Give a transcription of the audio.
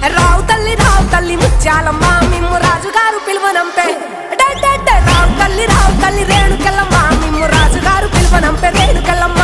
రావు తల్లి ముత్యాలమ్మ మిమ్ము రాజుగారు పిలువనంపే రావు తల్లి రేణుకెళ్ళమ్మ మిమ్ము రాజుగారు పిలువనంపే రేణుకెళ్ళమ్మ